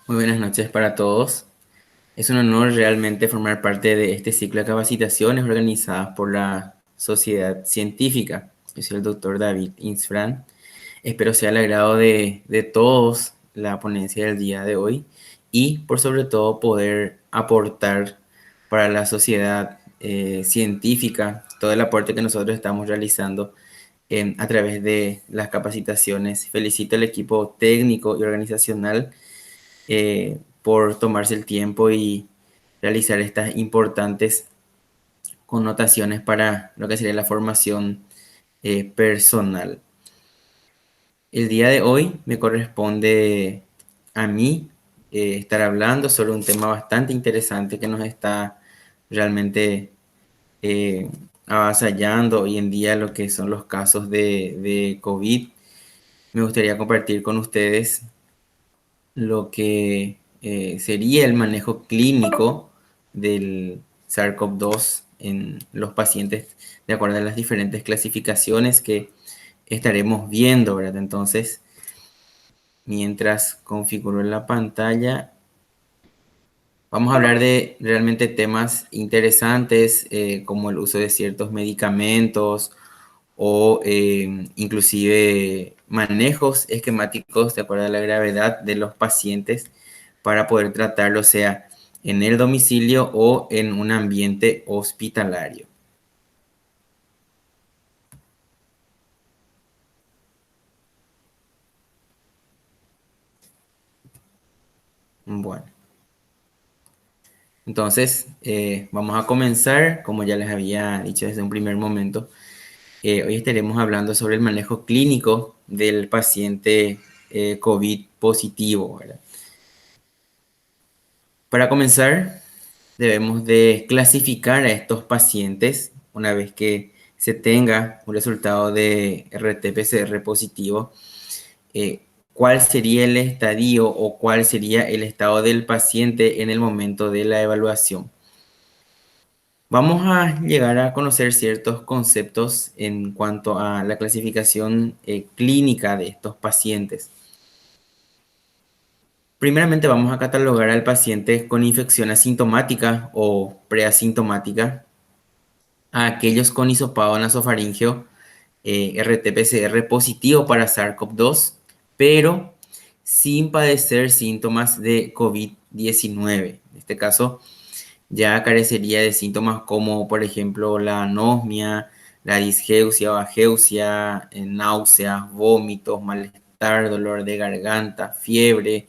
Muy buenas noches para todos. Es un honor realmente formar parte de este ciclo de capacitaciones organizadas por la Sociedad Científica. Yo soy el doctor David Insfran. Espero sea el agrado de todos la ponencia del día de hoy y por sobre todo poder aportar para la sociedad científica todo el aporte que nosotros estamos realizando a través de las capacitaciones. Felicito al equipo técnico y organizacional por tomarse el tiempo y realizar estas importantes connotaciones para lo que sería la formación personal. El día de hoy me corresponde a mí estar hablando sobre un tema bastante interesante que nos está realmente eh, avasallando hoy en día lo que son los casos de COVID. Me gustaría compartir con ustedes lo que sería el manejo clínico del SARS-CoV-2 en los pacientes de acuerdo a las diferentes clasificaciones que estaremos viendo, ¿verdad? Entonces, mientras configuro la pantalla, vamos a hablar de realmente temas interesantes como el uso de ciertos medicamentos o inclusive manejos esquemáticos de acuerdo a la gravedad de los pacientes para poder tratarlo, sea en el domicilio o en un ambiente hospitalario. Bueno, entonces vamos a comenzar, como ya les había dicho desde un primer momento. Hoy estaremos hablando sobre el manejo clínico del paciente COVID positivo, ¿verdad? Para comenzar, debemos de clasificar a estos pacientes una vez que se tenga un resultado de RT-PCR positivo. ¿Cuál sería el estadio o cuál sería el estado del paciente en el momento de la evaluación? Vamos a llegar a conocer ciertos conceptos en cuanto a la clasificación clínica de estos pacientes. Primeramente vamos a catalogar al paciente con infección asintomática o preasintomática, a aquellos con hisopado nasofaríngeo RT-PCR positivo para SARS-CoV-2, pero sin padecer síntomas de COVID-19. En este caso, ya carecería de síntomas como, por ejemplo, la anosmia, la disgeusia o ageusia, náuseas, vómitos, malestar, dolor de garganta, fiebre,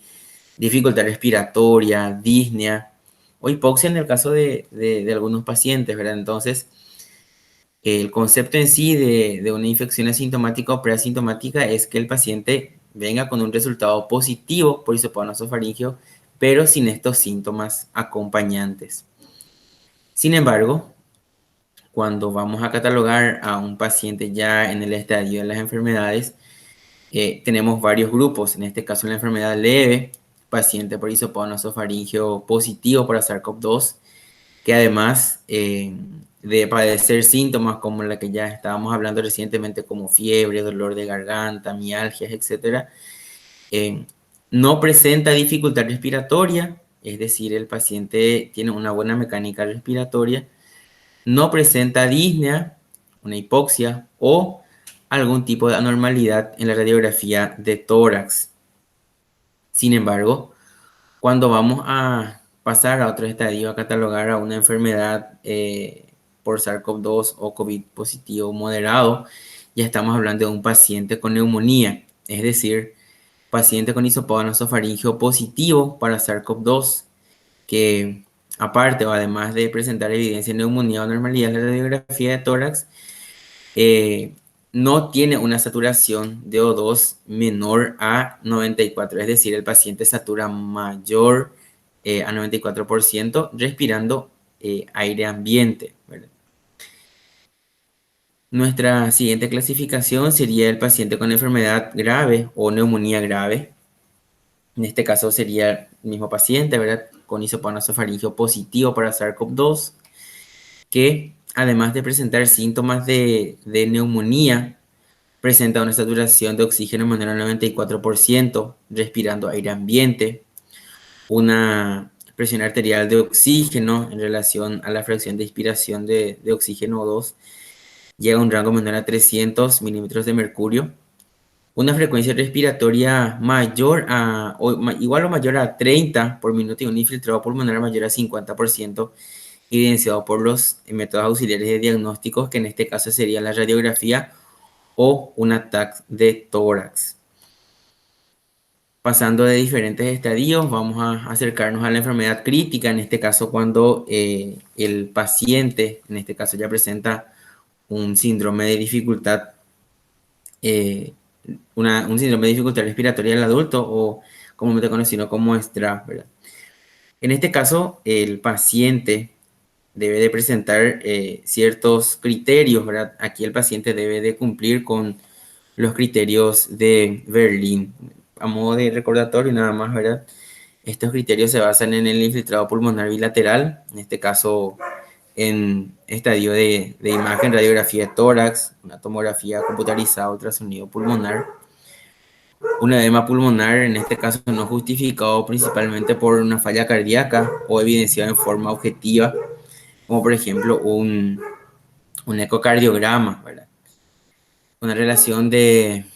dificultad respiratoria, disnea o hipoxia en el caso de algunos pacientes, ¿verdad? Entonces, el concepto en sí de una infección asintomática o preasintomática es que el paciente venga con un resultado positivo por hisopado nasofaríngeo, pero sin estos síntomas acompañantes. Sin embargo, cuando vamos a catalogar a un paciente ya en el estadio de las enfermedades, tenemos varios grupos. En este caso, la enfermedad leve, paciente por hisopado nasofaríngeo positivo para SARS-CoV-2, que además de padecer síntomas como la que ya estábamos hablando recientemente, como fiebre, dolor de garganta, mialgias, etcétera, eh, no presenta dificultad respiratoria, es decir, el paciente tiene una buena mecánica respiratoria, no presenta disnea, una hipoxia o algún tipo de anormalidad en la radiografía de tórax. Sin embargo, cuando vamos a pasar a otro estadio, a catalogar a una enfermedad por SARS-CoV-2 o COVID positivo moderado, ya estamos hablando de un paciente con neumonía, es decir, paciente con hisopado nasofaríngeo positivo para SARS-CoV-2, que aparte o además de presentar evidencia de neumonía o anormalidad en la radiografía de tórax, eh, no tiene una saturación de O2 menor a 94, es decir, el paciente satura mayor a 94% respirando aire ambiente, ¿verdad? Nuestra siguiente clasificación sería el paciente con enfermedad grave o neumonía grave. En este caso sería el mismo paciente, ¿verdad? Con hisopado nasofaríngeo positivo para SARS-CoV-2, que además de presentar síntomas de neumonía, presenta una saturación de oxígeno menor al 94%, respirando aire ambiente, una presión arterial de oxígeno en relación a la fracción de inspiración de oxígeno O2 llega a un rango menor a 300 milímetros de mercurio, una frecuencia respiratoria mayor igual o mayor a 30 por minuto y un infiltrado pulmonar mayor a 50%, evidenciado por los métodos auxiliares de diagnósticos, que en este caso sería la radiografía o un ataque de tórax. Pasando de diferentes estadios, vamos a acercarnos a la enfermedad crítica, en este caso cuando el paciente, en este caso ya presenta un síndrome de dificultad, eh, un síndrome de dificultad respiratoria del adulto o comúnmente conocido como STRA, ¿verdad? En este caso, el paciente debe de presentar ciertos criterios, ¿verdad? Aquí el paciente debe de cumplir con los criterios de Berlín. A modo de recordatorio nada más, ¿verdad? Estos criterios se basan en el infiltrado pulmonar bilateral, en este caso en estadio de imagen, radiografía de tórax, una tomografía computarizada, ultrasonido pulmonar, un edema pulmonar, en este caso no justificado principalmente por una falla cardíaca o evidenciado en forma objetiva, como por ejemplo un ecocardiograma, ¿verdad? Una relación de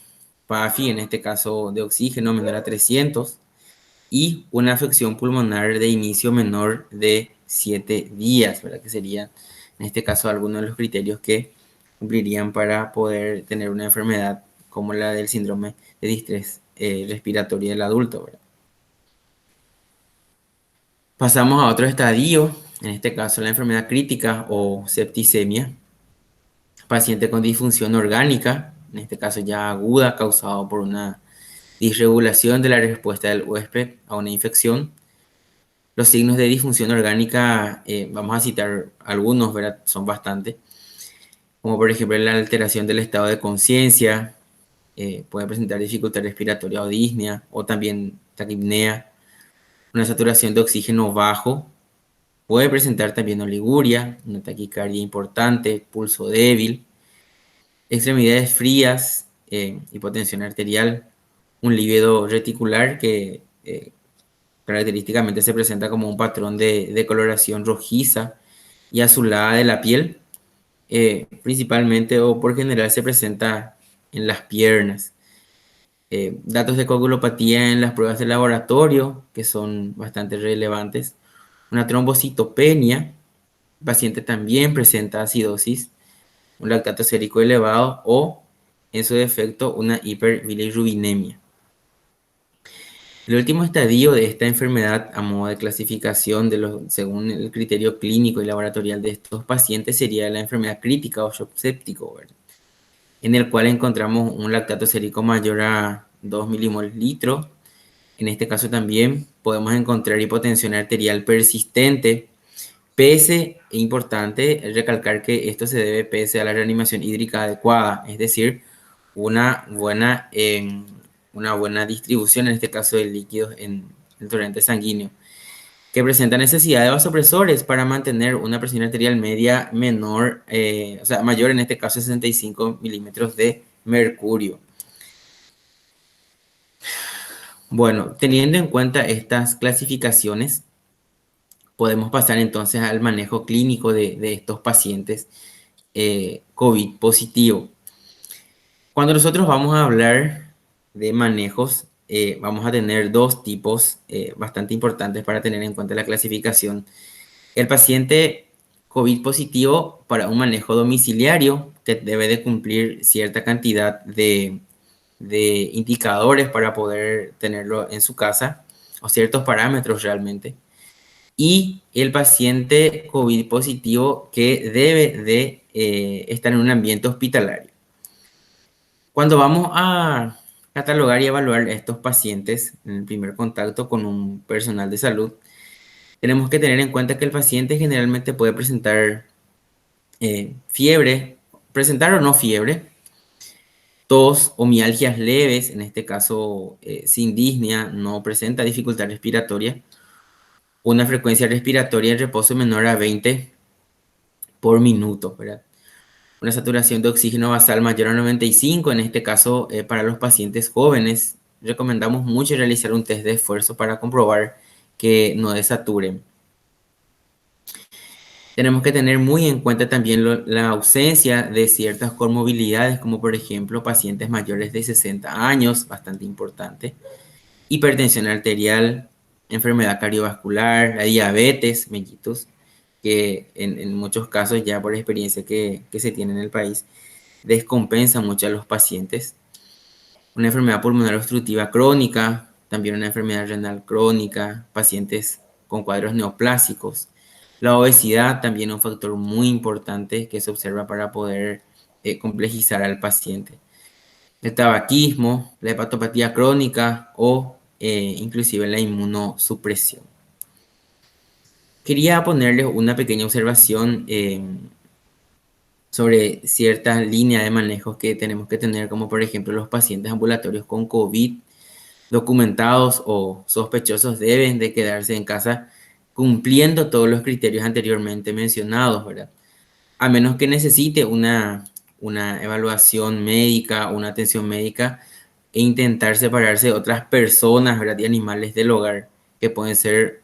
PAFI, en este caso de oxígeno menor a 300, y una afección pulmonar de inicio menor de 7 días, ¿verdad? Que serían, en este caso, algunos de los criterios que cumplirían para poder tener una enfermedad como la del síndrome de distrés respiratorio del adulto, ¿verdad? Pasamos a otro estadio, en este caso la enfermedad crítica o septicemia, paciente con disfunción orgánica, en este caso ya aguda, causado por una disregulación de la respuesta del huésped a una infección. Los signos de disfunción orgánica, vamos a citar algunos, ¿verdad? Son bastantes, como por ejemplo la alteración del estado de conciencia, puede presentar dificultad respiratoria o disnea, o también taquipnea, una saturación de oxígeno bajo, puede presentar también oliguria, una taquicardia importante, pulso débil, extremidades frías, hipotensión arterial, un líquido reticular que característicamente se presenta como un patrón de coloración rojiza y azulada de la piel, principalmente o por general se presenta en las piernas. Datos de coagulopatía en las pruebas de laboratorio, que son bastante relevantes. Una trombocitopenia, el paciente también presenta acidosis, un lactato sérico elevado o, en su defecto, una hiperbilirrubinemia. El último estadio de esta enfermedad, a modo de clasificación según el criterio clínico y laboratorial de estos pacientes, sería la enfermedad crítica o shock séptico, ¿verdad? En el cual encontramos un lactato sérico mayor a 2 milimoles litro. En este caso también podemos encontrar hipotensión arterial persistente, pese, es importante recalcar que esto se debe pese a la reanimación hídrica adecuada, es decir, una buena distribución, en este caso de líquidos en el torrente sanguíneo, que presenta necesidad de vasopresores para mantener una presión arterial media menor, o sea, mayor, en este caso 65 milímetros de mercurio. Bueno, teniendo en cuenta estas clasificaciones, podemos pasar entonces al manejo clínico de estos pacientes COVID positivo. Cuando nosotros vamos a hablar de manejos, vamos a tener dos tipos bastante importantes para tener en cuenta la clasificación. El paciente COVID positivo para un manejo domiciliario que debe de cumplir cierta cantidad de indicadores para poder tenerlo en su casa, o ciertos parámetros realmente. Y el paciente COVID positivo que debe de estar en un ambiente hospitalario. Cuando vamos a catalogar y evaluar a estos pacientes en el primer contacto con un personal de salud, tenemos que tener en cuenta que el paciente generalmente puede presentar fiebre, presentar o no fiebre, tos o mialgias leves, en este caso sin disnea, no presenta dificultad respiratoria, una frecuencia respiratoria en reposo menor a 20 por minuto, ¿verdad? Una saturación de oxígeno basal mayor a 95, en este caso para los pacientes jóvenes, recomendamos mucho realizar un test de esfuerzo para comprobar que no desaturen. Tenemos que tener muy en cuenta también la ausencia de ciertas comorbilidades, como por ejemplo pacientes mayores de 60 años, bastante importante, hipertensión arterial, enfermedad cardiovascular, la diabetes, mellitus, que en muchos casos ya por experiencia que se tiene en el país, descompensa mucho a los pacientes. Una enfermedad pulmonar obstructiva crónica, también una enfermedad renal crónica, pacientes con cuadros neoplásicos. La obesidad también es un factor muy importante que se observa para poder complejizar al paciente. El tabaquismo, la hepatopatía crónica o inclusive la inmunosupresión. Quería ponerles una pequeña observación sobre ciertas líneas de manejo que tenemos que tener, como por ejemplo los pacientes ambulatorios con COVID documentados o sospechosos deben de quedarse en casa cumpliendo todos los criterios anteriormente mencionados, ¿verdad? A menos que necesite una evaluación médica, una atención médica e intentar separarse de otras personas, ¿verdad? Y animales del hogar que pueden ser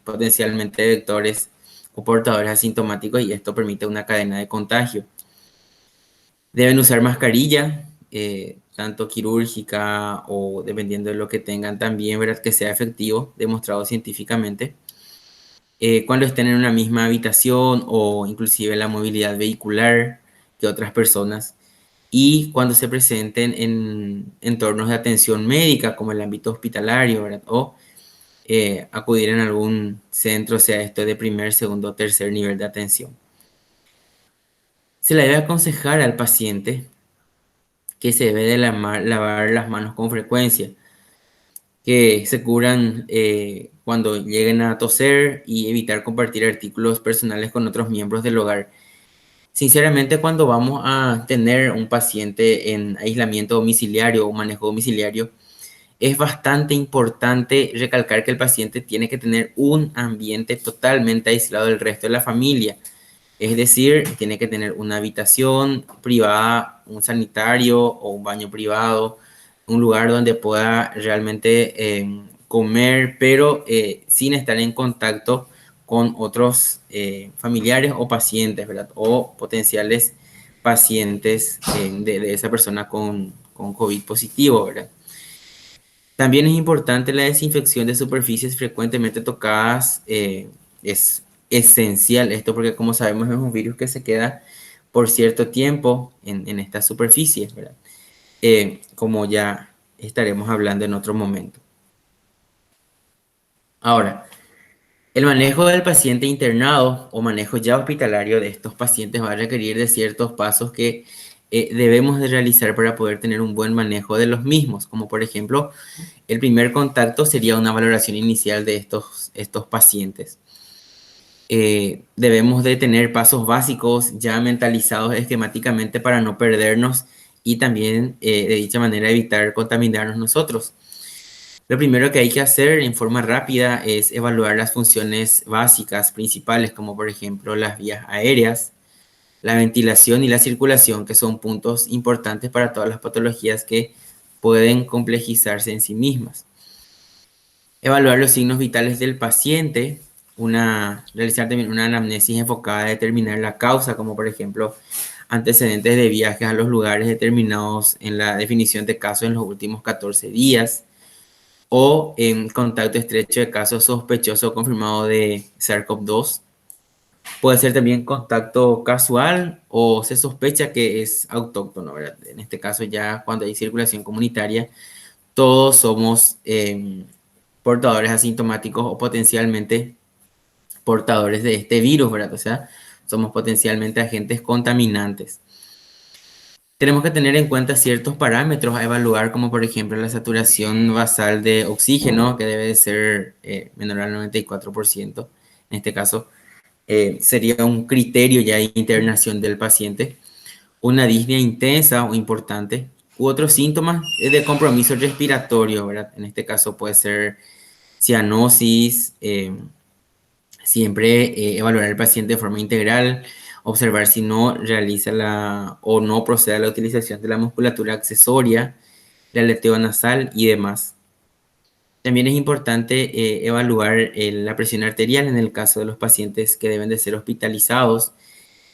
potencialmente vectores o portadores asintomáticos y esto permite una cadena de contagio. Deben usar mascarilla, tanto quirúrgica o dependiendo de lo que tengan también, ¿verdad? Que sea efectivo, demostrado científicamente. Cuando estén en una misma habitación o inclusive la movilidad vehicular que otras personas. Y cuando se presenten en entornos de atención médica, como el ámbito hospitalario, ¿verdad? O acudir en algún centro, sea esto de primer, segundo o tercer nivel de atención. Se le debe aconsejar al paciente que se debe de lavar las manos con frecuencia, que se curan cuando lleguen a toser y evitar compartir artículos personales con otros miembros del hogar. Sinceramente, cuando vamos a tener un paciente en aislamiento domiciliario o manejo domiciliario, es bastante importante recalcar que el paciente tiene que tener un ambiente totalmente aislado del resto de la familia. Es decir, tiene que tener una habitación privada, un sanitario o un baño privado, un lugar donde pueda realmente comer, pero sin estar en contacto con otros familiares o pacientes, ¿verdad? O potenciales pacientes de esa persona con COVID positivo, ¿verdad? También es importante la desinfección de superficies frecuentemente tocadas. Es esencial esto porque como sabemos es un virus que se queda por cierto tiempo en estas superficies, ¿verdad? Como ya estaremos hablando en otro momento. Ahora, el manejo del paciente internado o manejo ya hospitalario de estos pacientes va a requerir de ciertos pasos que debemos de realizar para poder tener un buen manejo de los mismos, como por ejemplo, el primer contacto sería una valoración inicial de estos pacientes. Debemos de tener pasos básicos ya mentalizados esquemáticamente para no perdernos y también de dicha manera evitar contaminarnos nosotros. Lo primero que hay que hacer en forma rápida es evaluar las funciones básicas principales, como por ejemplo las vías aéreas, la ventilación y la circulación, que son puntos importantes para todas las patologías que pueden complejizarse en sí mismas. Evaluar los signos vitales del paciente, realizar también una anamnesis enfocada a determinar la causa, como por ejemplo antecedentes de viajes a los lugares determinados en la definición de casos en los últimos 14 días o en contacto estrecho de casos sospechoso o confirmado de SARS-CoV-2. Puede ser también contacto casual o se sospecha que es autóctono, ¿verdad? En este caso ya cuando hay circulación comunitaria, todos somos portadores asintomáticos o potencialmente portadores de este virus, ¿verdad? O sea, somos potencialmente agentes contaminantes. Tenemos que tener en cuenta ciertos parámetros a evaluar, como por ejemplo la saturación basal de oxígeno, que debe de ser menor al 94%. En este caso, sería un criterio ya de internación del paciente. Una disnea intensa o importante, u otros síntomas de compromiso respiratorio, ¿verdad? En este caso puede ser cianosis, siempre evaluar al paciente de forma integral, observar si no realiza o no procede a la utilización de la musculatura accesoria, el aleteo nasal y demás. También es importante evaluar la presión arterial en el caso de los pacientes que deben de ser hospitalizados.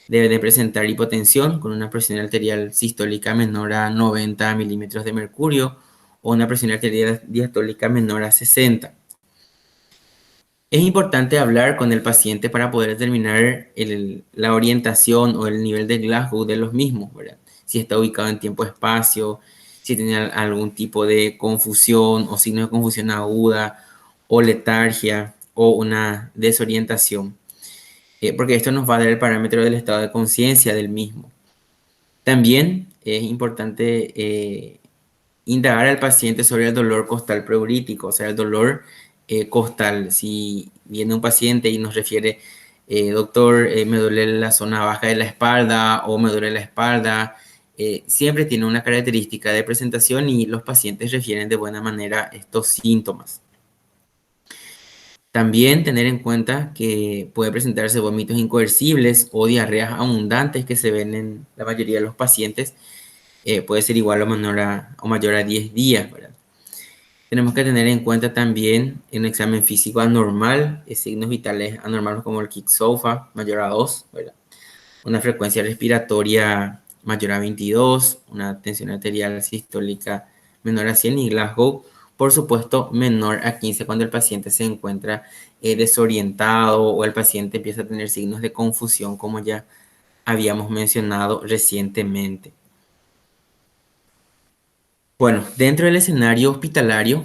Deben de presentar hipotensión con una presión arterial sistólica menor a 90 milímetros de mercurio o una presión arterial diastólica menor a 60. Es importante hablar con el paciente para poder determinar la orientación o el nivel de Glasgow de los mismos, ¿verdad? Si está ubicado en tiempo-espacio, si tiene algún tipo de confusión o signo de confusión aguda o letargia o una desorientación, porque esto nos va a dar el parámetro del estado de conciencia del mismo. También es importante indagar al paciente sobre el dolor costal preurítico, o sea, el dolor costal. Si viene un paciente y nos refiere, doctor, me duele la zona baja de la espalda o me duele la espalda, siempre tiene una característica de presentación y los pacientes refieren de buena manera estos síntomas. También tener en cuenta que puede presentarse vómitos incoercibles o diarreas abundantes que se ven en la mayoría de los pacientes. Puede ser igual o mayor a 10 días, ¿verdad? Tenemos que tener en cuenta también un examen físico anormal, signos vitales anormales como el Kick-SOFA mayor a 2, ¿verdad? Una frecuencia respiratoria mayor a 22, una tensión arterial sistólica menor a 100 y Glasgow, por supuesto, menor a 15 cuando el paciente se encuentra desorientado o el paciente empieza a tener signos de confusión, como ya habíamos mencionado recientemente. Bueno, dentro del escenario hospitalario,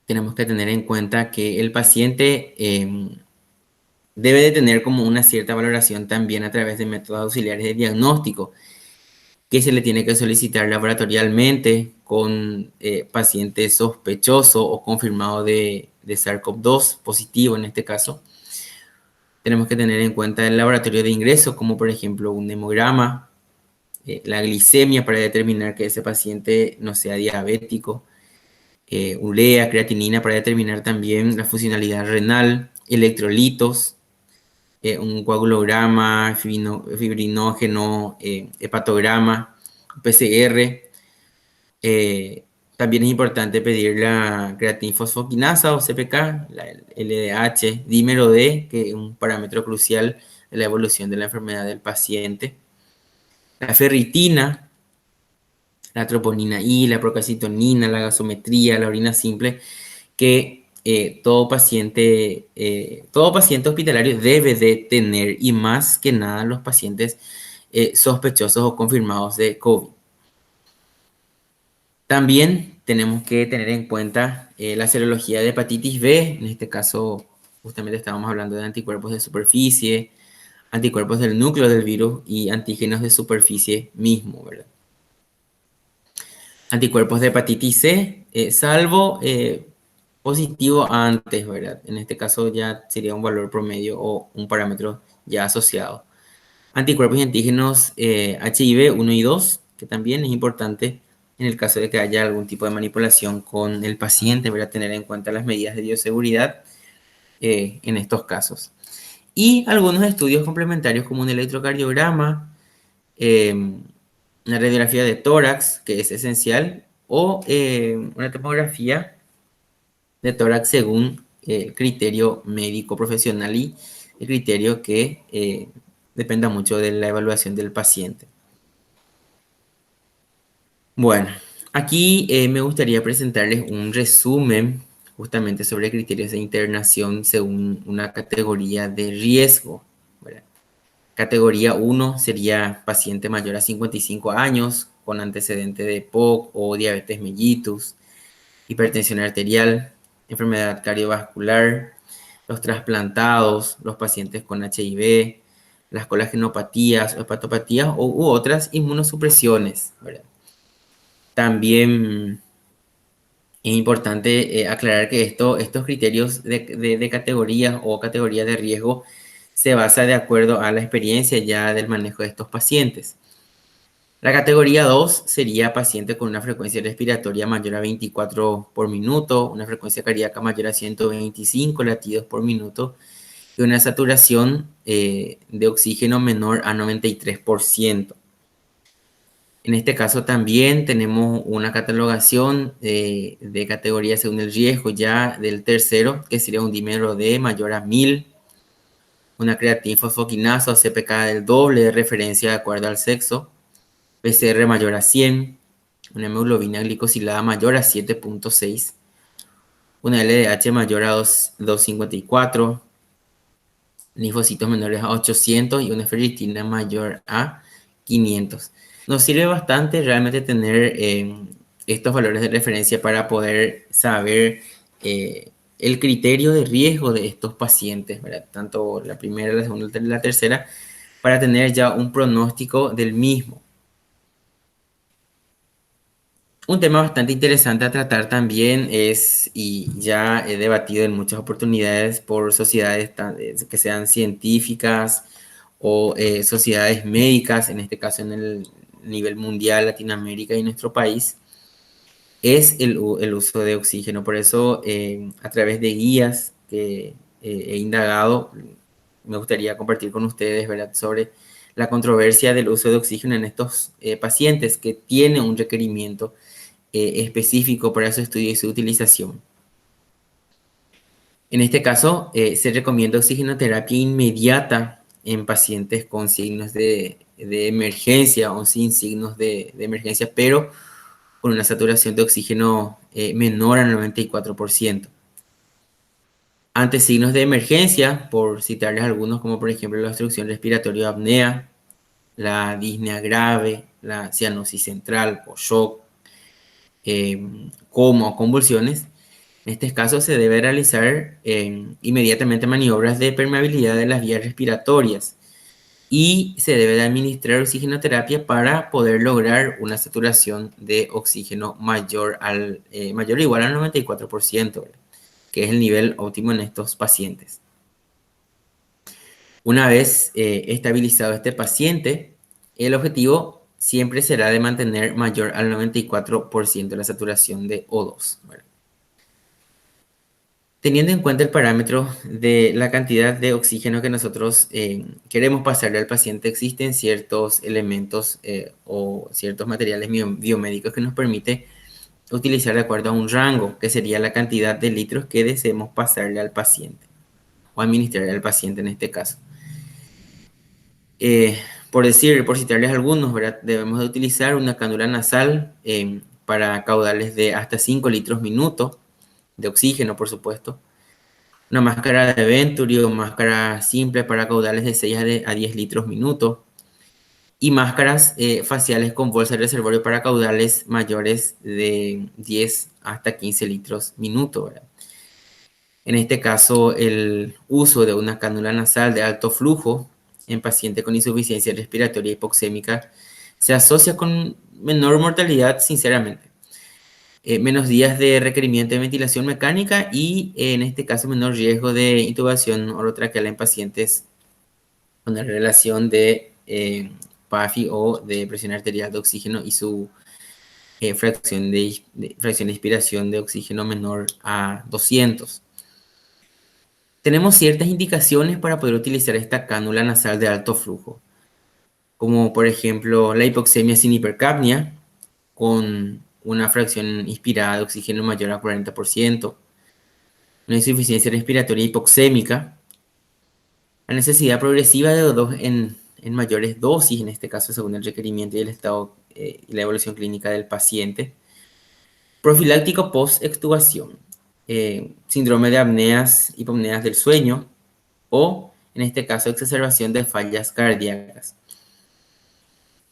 tenemos que tener en cuenta que el paciente debe de tener como una cierta valoración también a través de métodos auxiliares de diagnóstico que se le tiene que solicitar laboratorialmente con paciente sospechoso o confirmado de SARS-CoV-2 positivo en este caso. Tenemos que tener en cuenta el laboratorio de ingreso, como por ejemplo un hemograma, la glicemia para determinar que ese paciente no sea diabético, urea, creatinina para determinar también la funcionalidad renal, electrolitos, un coagulograma, fibrinógeno, hepatograma, PCR. También es importante pedir la creatinfosfoquinasa o CPK, la LDH, dímero D, que es un parámetro crucial de la evolución de la enfermedad del paciente. La ferritina, la troponina I, la procalcitonina, la gasometría, la orina simple, que todo paciente hospitalario debe de tener, y más que nada los pacientes sospechosos o confirmados de COVID. También tenemos que tener en cuenta la serología de hepatitis B, en este caso justamente estábamos hablando de anticuerpos de superficie, anticuerpos del núcleo del virus y antígenos de superficie mismo, ¿verdad? Anticuerpos de hepatitis C, salvo positivo antes, ¿verdad? En este caso ya sería un valor promedio o un parámetro ya asociado. Anticuerpos y antígenos HIV 1 y 2, que también es importante en el caso de que haya algún tipo de manipulación con el paciente, ¿verdad? Tener en cuenta las medidas de bioseguridad en estos casos. Y algunos estudios complementarios como un electrocardiograma, una radiografía de tórax, que es esencial, o una tomografía de tórax según el criterio médico profesional y el criterio que dependa mucho de la evaluación del paciente. Bueno, aquí me gustaría presentarles un resumen justamente sobre criterios de internación según una categoría de riesgo, ¿verdad? Categoría 1 sería paciente mayor a 55 años con antecedente de POC o diabetes mellitus, hipertensión arterial, enfermedad cardiovascular, los trasplantados, los pacientes con HIV, las colagenopatías o hepatopatías u otras inmunosupresiones, ¿verdad? También es importante aclarar que estos criterios de categorías o categorías de riesgo se basa de acuerdo a la experiencia ya del manejo de estos pacientes. La categoría 2 sería paciente con una frecuencia respiratoria mayor a 24 por minuto, una frecuencia cardíaca mayor a 125 latidos por minuto y una saturación de oxígeno menor a 93%. En este caso también tenemos una catalogación de categoría según el riesgo ya del tercero, que sería un dímero D mayor a 1000, una creatina fosfoquinasa o CPK del doble de referencia de acuerdo al sexo, PCR mayor a 100, una hemoglobina glicosilada mayor a 7,6, una LDH mayor a 254, linfocitos menores a 800 y una ferritina mayor a 500. Nos sirve bastante realmente tener estos valores de referencia para poder saber el criterio de riesgo de estos pacientes, ¿verdad? Tanto la primera, la segunda y la tercera, para tener ya un pronóstico del mismo. Un tema bastante interesante a tratar también es, y ya he debatido en muchas oportunidades por sociedades que sean científicas o sociedades médicas, en este caso en el nivel mundial, Latinoamérica y nuestro país, es el uso de oxígeno. Por eso, a través de guías que he indagado, me gustaría compartir con ustedes, ¿verdad?, sobre la controversia del uso de oxígeno en estos pacientes que tienen un requerimiento específico para su estudio y su utilización. En este caso, se recomienda oxigenoterapia inmediata en pacientes con signos de emergencia o sin signos de emergencia, pero con una saturación de oxígeno menor al 94%. Ante signos de emergencia, por citarles algunos, como por ejemplo la obstrucción respiratoria o apnea, la disnea grave, la cianosis central o shock, coma o convulsiones, en este caso se debe realizar inmediatamente maniobras de permeabilidad de las vías respiratorias y se debe de administrar oxigenoterapia para poder lograr una saturación de oxígeno mayor o igual al 94%, ¿verdad?, que es el nivel óptimo en estos pacientes. Una vez estabilizado este paciente, el objetivo siempre será de mantener mayor al 94% la saturación de O2, ¿verdad? Teniendo en cuenta el parámetro de la cantidad de oxígeno que nosotros queremos pasarle al paciente, existen ciertos elementos o ciertos materiales biomédicos que nos permite utilizar de acuerdo a un rango, que sería la cantidad de litros que deseemos pasarle al paciente o administrarle al paciente en este caso. Por citarles algunos, ¿verdad?, debemos de utilizar una cánula nasal para caudales de hasta 5 litros minuto de oxígeno, por supuesto. Una máscara de Venturi o máscara simple para caudales de 6 a 10 litros minuto. Y máscaras faciales con bolsa de reservorio para caudales mayores de 10 hasta 15 litros minuto, ¿verdad? En este caso, el uso de una cánula nasal de alto flujo en pacientes con insuficiencia respiratoria hipoxémica se asocia con menor mortalidad, sinceramente. Menos días de requerimiento de ventilación mecánica y, en este caso, menor riesgo de intubación orotraqueal en pacientes con la relación de PAFI o de presión arterial de oxígeno y su fracción de inspiración de oxígeno menor a 200. Tenemos ciertas indicaciones para poder utilizar esta cánula nasal de alto flujo, como por ejemplo la hipoxemia sin hipercapnia, con una fracción inspirada de oxígeno mayor a 40%, una insuficiencia respiratoria hipoxémica, la necesidad progresiva de O2 en mayores dosis, en este caso según el requerimiento y el estado y la evolución clínica del paciente, profiláctico post-extubación, síndrome de apneas, hipopneas del sueño o, en este caso, exacerbación de fallas cardíacas.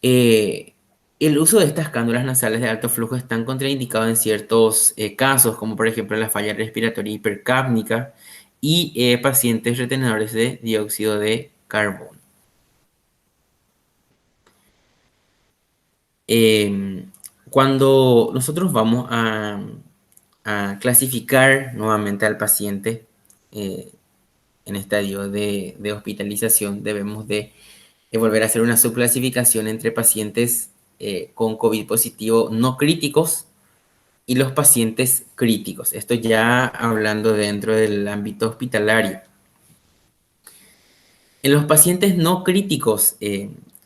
El uso de estas cánulas nasales de alto flujo están contraindicados en ciertos casos, como por ejemplo la falla respiratoria hipercápnica y pacientes retenedores de dióxido de carbono. Cuando nosotros vamos a clasificar nuevamente al paciente en estadio de hospitalización, debemos de volver a hacer una subclasificación entre pacientes con COVID positivo no críticos y los pacientes críticos. Esto ya hablando dentro del ámbito hospitalario. En los pacientes no críticos,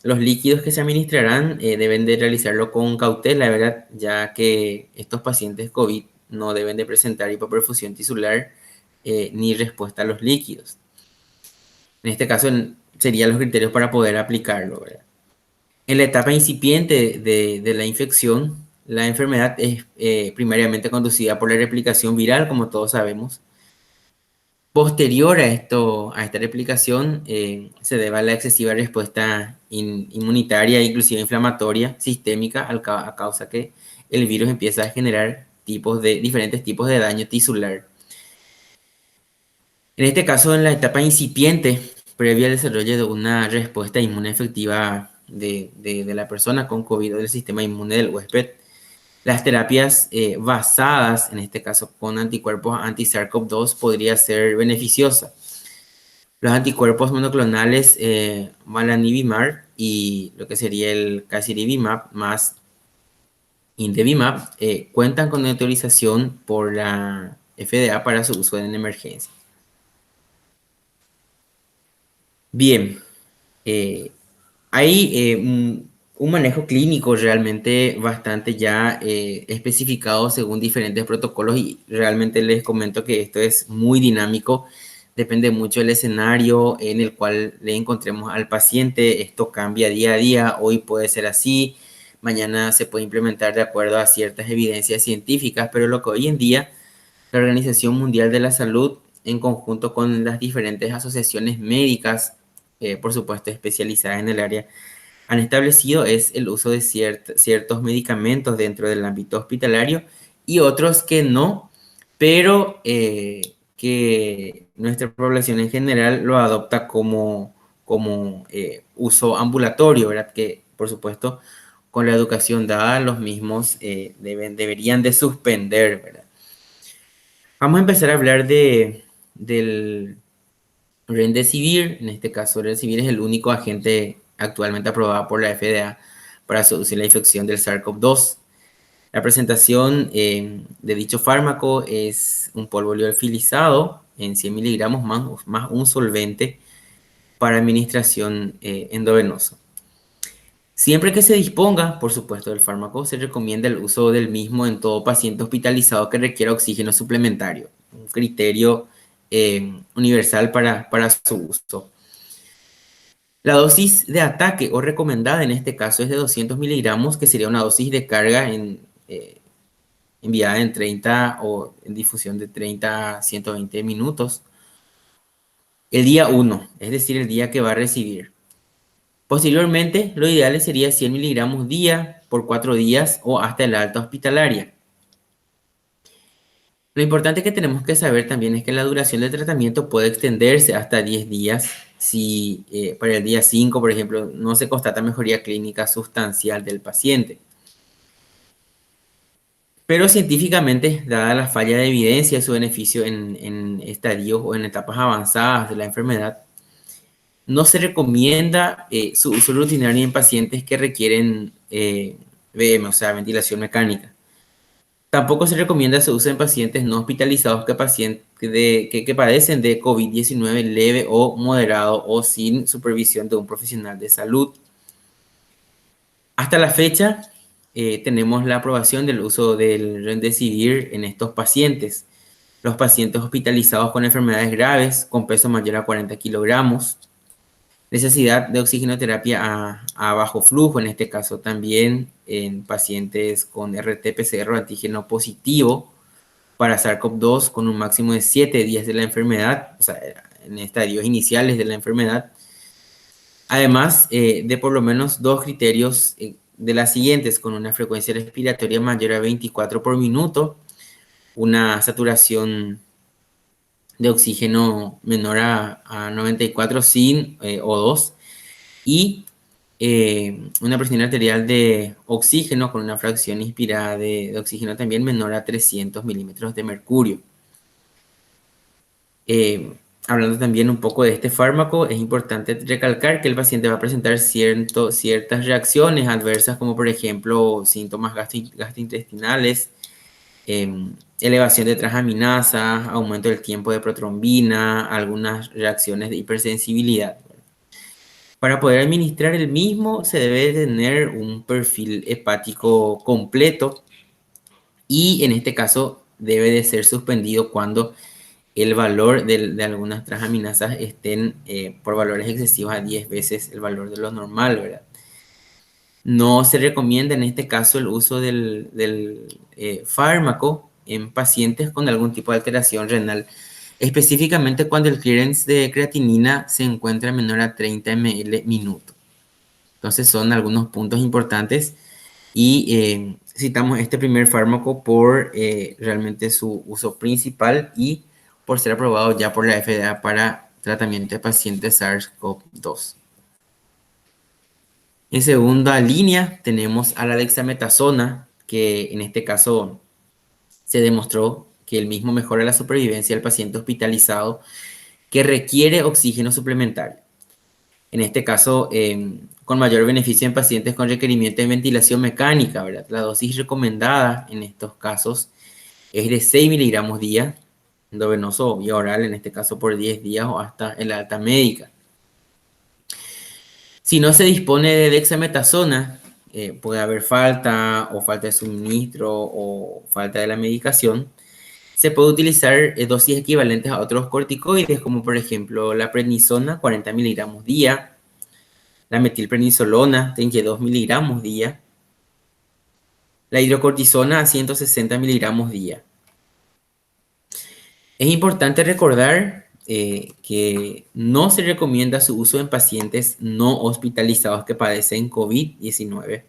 Los líquidos que se administrarán deben de realizarlo con cautela, ¿verdad? Ya que estos pacientes COVID no deben de presentar hipoperfusión tisular ni respuesta a los líquidos. En este caso serían los criterios para poder aplicarlo, ¿verdad? En la etapa incipiente de la infección, la enfermedad es primariamente conducida por la replicación viral, como todos sabemos. Posterior a esto, a esta replicación, se debe a la excesiva respuesta inmunitaria, inclusive inflamatoria, sistémica, a causa que el virus empieza a generar diferentes tipos de daño tisular. En este caso, en la etapa incipiente, previa al desarrollo de una respuesta inmune efectiva de la persona con COVID o del sistema inmune del huésped, las terapias basadas, en este caso con anticuerpos anti-SARS-CoV-2, podría ser beneficiosa. Los anticuerpos monoclonales Malanivimab y lo que sería el Casirivimab más Indevimab cuentan con autorización por la FDA para su uso en emergencia. Bien, eh, hay un manejo clínico realmente bastante ya especificado según diferentes protocolos y realmente les comento que esto es muy dinámico, depende mucho del escenario en el cual le encontremos al paciente, esto cambia día a día, hoy puede ser así, mañana se puede implementar de acuerdo a ciertas evidencias científicas, pero lo que hoy en día la Organización Mundial de la Salud, en conjunto con las diferentes asociaciones médicas, por supuesto especializadas en el área, han establecido es el uso de ciertos medicamentos dentro del ámbito hospitalario y otros que no, pero que nuestra población en general lo adopta como uso ambulatorio, ¿verdad? Que por supuesto con la educación dada los mismos deberían de suspender, ¿verdad? Vamos a empezar a hablar del Remdesivir. En este caso, Remdesivir es el único agente actualmente aprobado por la FDA para reducir la infección del SARS-CoV-2. La presentación de dicho fármaco es un polvo liofilizado en 100 miligramos más un solvente para administración endovenosa. Siempre que se disponga, por supuesto, del fármaco, se recomienda el uso del mismo en todo paciente hospitalizado que requiera oxígeno suplementario, un criterio universal para su uso. La dosis de ataque o recomendada en este caso es de 200 miligramos, que sería una dosis de carga enviada en 30 o en difusión de 30 a 120 minutos. El día 1, es decir, el día que va a recibir. Posteriormente, lo ideal sería 100 miligramos día por 4 días o hasta el alta hospitalaria. Lo importante que tenemos que saber también es que la duración del tratamiento puede extenderse hasta 10 días si para el día 5, por ejemplo, no se constata mejoría clínica sustancial del paciente. Pero científicamente, dada la falla de evidencia de su beneficio en estadios o en etapas avanzadas de la enfermedad, no se recomienda su uso rutinario en pacientes que requieren VM, o sea, ventilación mecánica. Tampoco se recomienda su uso en pacientes no hospitalizados que padecen de COVID-19 leve o moderado o sin supervisión de un profesional de salud. Hasta la fecha, tenemos la aprobación del uso del Remdesivir en estos pacientes. Los pacientes hospitalizados con enfermedades graves, con peso mayor a 40 kilogramos, necesidad de oxigenoterapia a bajo flujo, en este caso también en pacientes con RT-PCR o antígeno positivo para SARS-CoV-2 con un máximo de 7 días de la enfermedad, o sea, en estadios iniciales de la enfermedad. Además de por lo menos dos criterios de las siguientes, con una frecuencia respiratoria mayor a 24 por minuto, una saturación de oxígeno menor a 94 sin O2 y una presión arterial de oxígeno con una fracción inspirada de oxígeno también menor a 300 milímetros de mercurio. Hablando también un poco de este fármaco, es importante recalcar que el paciente va a presentar ciertas reacciones adversas, como por ejemplo síntomas gastrointestinales, elevación de transaminasas, aumento del tiempo de protrombina, algunas reacciones de hipersensibilidad. Para poder administrar el mismo se debe tener un perfil hepático completo y en este caso debe de ser suspendido cuando el valor de algunas transaminasas estén por valores excesivos a 10 veces el valor de lo normal, ¿verdad? No se recomienda en este caso el uso del fármaco en pacientes con algún tipo de alteración renal, específicamente cuando el clearance de creatinina se encuentra menor a 30 ml minuto. Entonces son algunos puntos importantes y citamos este primer fármaco por realmente su uso principal y por ser aprobado ya por la FDA para tratamiento de pacientes SARS-CoV-2. En segunda línea tenemos a la dexametasona, que en este caso se demostró que el mismo mejora la supervivencia del paciente hospitalizado que requiere oxígeno suplementario. En este caso, con mayor beneficio en pacientes con requerimiento de ventilación mecánica, ¿verdad? La dosis recomendada en estos casos es de 6 miligramos día, endovenoso o vía oral, en este caso por 10 días o hasta en la alta médica. Si no se dispone de dexametasona, puede haber falta o falta de suministro o falta de la medicación. Se puede utilizar dosis equivalentes a otros corticoides, como por ejemplo la prednisona, 40 miligramos día, la metilprednisolona, 32 miligramos día, la hidrocortisona a 160 miligramos día. Es importante recordar que no se recomienda su uso en pacientes no hospitalizados que padecen COVID-19,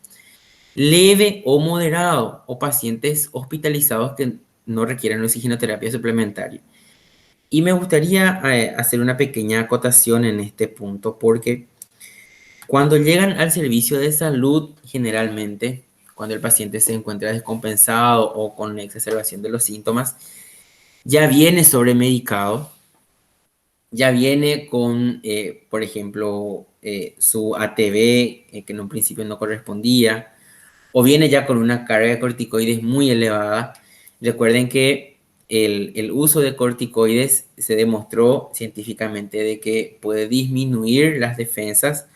leve o moderado, o pacientes hospitalizados que no requieren oxigenoterapia suplementaria. Y me gustaría hacer una pequeña acotación en este punto, porque cuando llegan al servicio de salud, generalmente, cuando el paciente se encuentra descompensado o con exacerbación de los síntomas, ya viene sobremedicado, ya viene con, por ejemplo, su ATV, que en un principio no correspondía, o viene ya con una carga de corticoides muy elevada. Recuerden que el uso de corticoides se demostró científicamente de que puede disminuir las defensas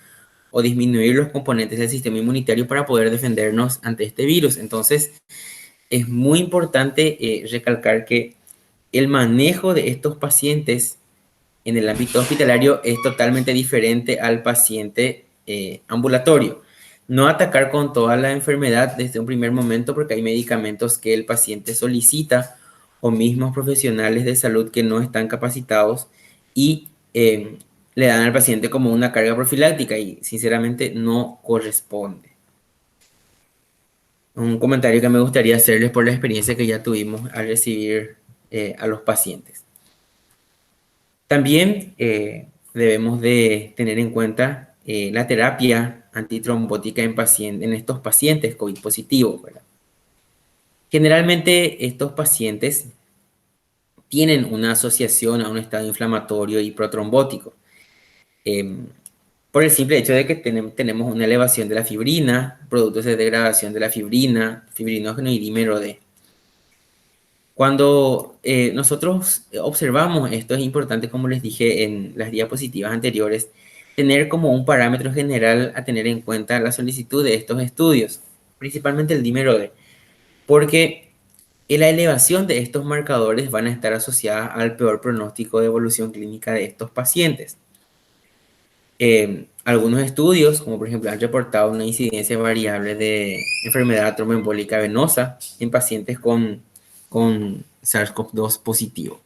o disminuir los componentes del sistema inmunitario para poder defendernos ante este virus. Entonces, es muy importante recalcar que el manejo de estos pacientes en el ámbito hospitalario es totalmente diferente al paciente ambulatorio. No atacar con toda la enfermedad desde un primer momento porque hay medicamentos que el paciente solicita o mismos profesionales de salud que no están capacitados y le dan al paciente como una carga profiláctica y sinceramente no corresponde. Un comentario que me gustaría hacerles por la experiencia que ya tuvimos al recibir a los pacientes. También debemos de tener en cuenta la terapia antitrombótica en estos pacientes COVID positivos, ¿verdad? Generalmente estos pacientes tienen una asociación a un estado inflamatorio y protrombótico. Por el simple hecho de que tenemos una elevación de la fibrina, productos de degradación de la fibrina, fibrinógeno y dímero D. Cuando nosotros observamos esto, es importante, como les dije en las diapositivas anteriores, tener como un parámetro general a tener en cuenta la solicitud de estos estudios, principalmente el dímero D, porque la elevación de estos marcadores van a estar asociadas al peor pronóstico de evolución clínica de estos pacientes. Algunos estudios, como por ejemplo, han reportado una incidencia variable de enfermedad tromboembólica venosa en pacientes con SARS-CoV-2 positivo.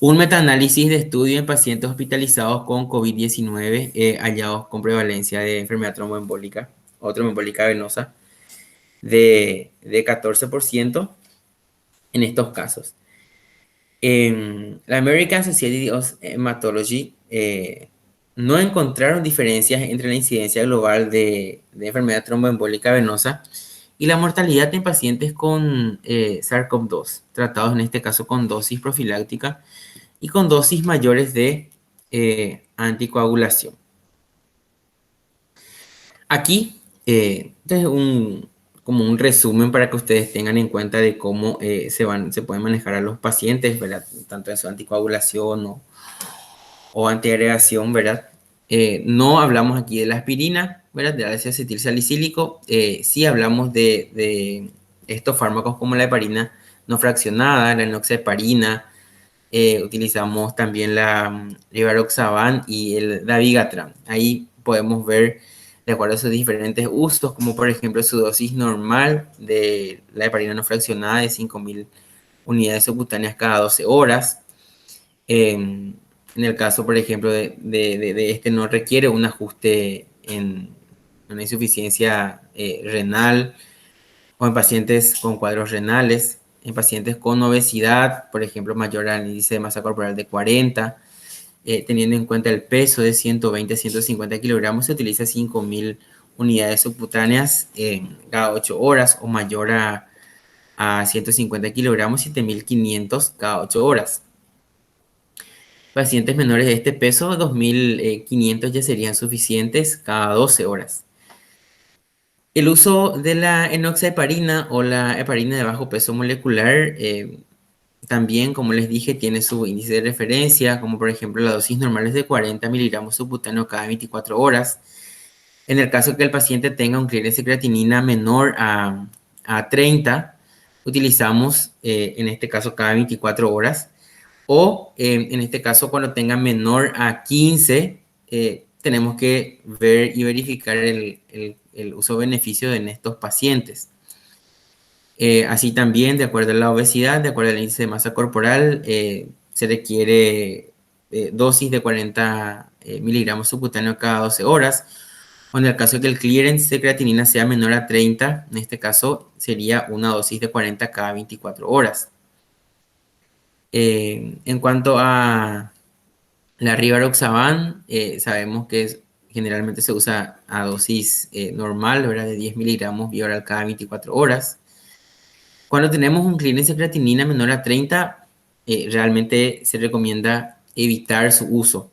Un metaanálisis de estudio en pacientes hospitalizados con COVID-19 hallados con prevalencia de enfermedad tromboembólica o tromboembólica venosa de 14% en estos casos. La American Society of Hematology no encontraron diferencias entre la incidencia global de enfermedad tromboembólica venosa y la mortalidad en pacientes con SARS-CoV-2, tratados en este caso con dosis profiláctica y con dosis mayores de anticoagulación. Aquí, este como un resumen para que ustedes tengan en cuenta de cómo se pueden manejar a los pacientes, ¿verdad? Tanto en su anticoagulación o antiagregación, ¿verdad? No hablamos aquí de la aspirina, ¿verdad? Del ácido acetil salicílico. Sí hablamos de estos fármacos como la heparina no fraccionada, la enoxaparina. Utilizamos también la rivaroxaban y el dabigatran. Ahí podemos ver, de acuerdo a sus diferentes usos, como por ejemplo su dosis normal de la heparina no fraccionada de 5.000 unidades subcutáneas cada 12 horas. En el caso, por ejemplo, de este no requiere un ajuste en una insuficiencia renal o en pacientes con cuadros renales, en pacientes con obesidad, por ejemplo, mayor al índice de masa corporal de 40, teniendo en cuenta el peso de 120 a 150 kilogramos, se utiliza 5.000 unidades subcutáneas cada 8 horas o mayor a 150 kilogramos, 7.500 cada 8 horas. Pacientes menores de este peso, 2.500 ya serían suficientes cada 12 horas. El uso de la enoxaparina o la heparina de bajo peso molecular también, como les dije, tiene su índice de referencia, como por ejemplo la dosis normal es de 40 miligramos subcutáneo cada 24 horas. En el caso que el paciente tenga un clearance de creatinina menor a 30, utilizamos en este caso cada 24 horas. O en este caso, cuando tenga menor a 15, tenemos que ver y verificar el uso-beneficio en estos pacientes. Así también, de acuerdo a la obesidad, de acuerdo al índice de masa corporal, se requiere dosis de 40 miligramos subcutáneos cada 12 horas. O en el caso de que el clearance de creatinina sea menor a 30, en este caso sería una dosis de 40 cada 24 horas. En cuanto a la rivaroxaban, sabemos que generalmente se usa a dosis normal, ¿verdad? De 10 miligramos vía oral cada 24 horas. Cuando tenemos un clearance de creatinina menor a 30, realmente se recomienda evitar su uso.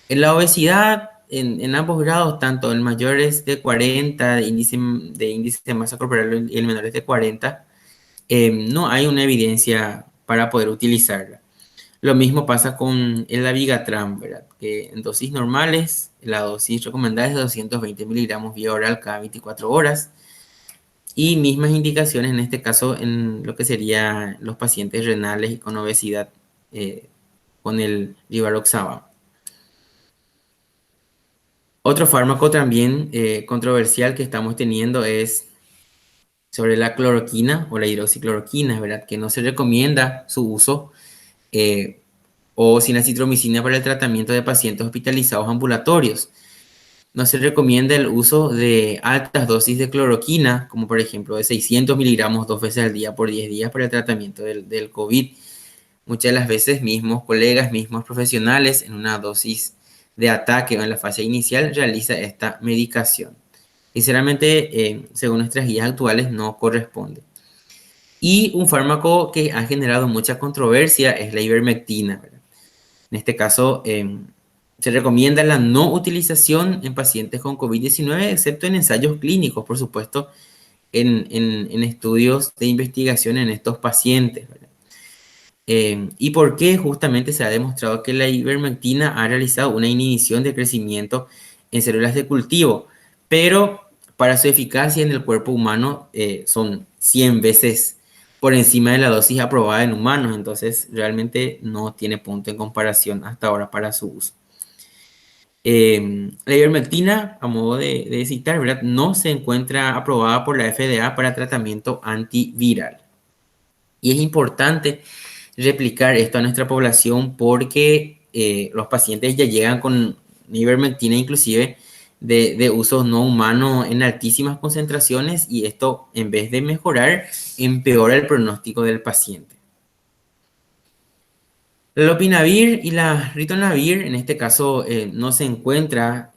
En la obesidad, en ambos grados, tanto el mayor es de 40, de índice de masa corporal, y el menor es de 40, no hay una evidencia para poder utilizarla. Lo mismo pasa con el dabigatran, ¿verdad? Que en dosis normales, la dosis recomendada es de 220 miligramos vía oral cada 24 horas. Y mismas indicaciones en este caso en lo que serían los pacientes renales y con obesidad con el rivaroxaban. Otro fármaco también controversial que estamos teniendo es sobre la cloroquina o la hidroxicloroquina, ¿verdad? Que no se recomienda su uso eh, o sin acitromicina para el tratamiento de pacientes hospitalizados ambulatorios. No se recomienda el uso de altas dosis de cloroquina, como por ejemplo de 600 miligramos 2 veces al día por 10 días para el tratamiento del COVID. Muchas de las veces mismos colegas, mismos profesionales en una dosis de ataque o en la fase inicial realiza esta medicación. Sinceramente, según nuestras guías actuales, no corresponde. Y un fármaco que ha generado mucha controversia es la ivermectina, ¿verdad? En este caso, se recomienda la no utilización en pacientes con COVID-19, excepto en ensayos clínicos, por supuesto, en estudios de investigación en estos pacientes, ¿verdad? ¿Y por qué? Justamente se ha demostrado que la ivermectina ha realizado una inhibición de crecimiento en células de cultivo, pero para su eficacia en el cuerpo humano son 100 veces por encima de la dosis aprobada en humanos, entonces realmente no tiene punto en comparación hasta ahora para su uso. La ivermectina, a modo de citar, ¿verdad? No se encuentra aprobada por la FDA para tratamiento antiviral. Y es importante replicar esto a nuestra población porque los pacientes ya llegan con ivermectina inclusive de uso no humano en altísimas concentraciones y esto en vez de mejorar empeora el pronóstico del paciente. El lopinavir y la ritonavir en este caso no se encuentra,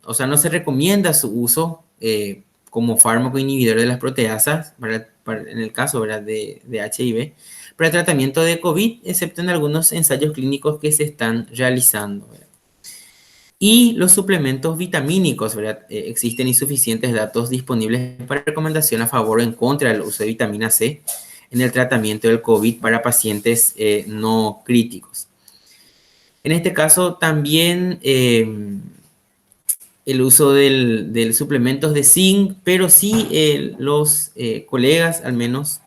o sea, no se recomienda su uso como fármaco inhibidor de las proteasas en el caso, ¿verdad? de HIV para el tratamiento de COVID, excepto en algunos ensayos clínicos que se están realizando, ¿verdad? Y los suplementos vitamínicos, ¿verdad? Existen insuficientes datos disponibles para recomendación a favor o en contra del uso de vitamina C en el tratamiento del COVID para pacientes no críticos. En este caso también el uso del suplementos de zinc, pero sí los colegas al menos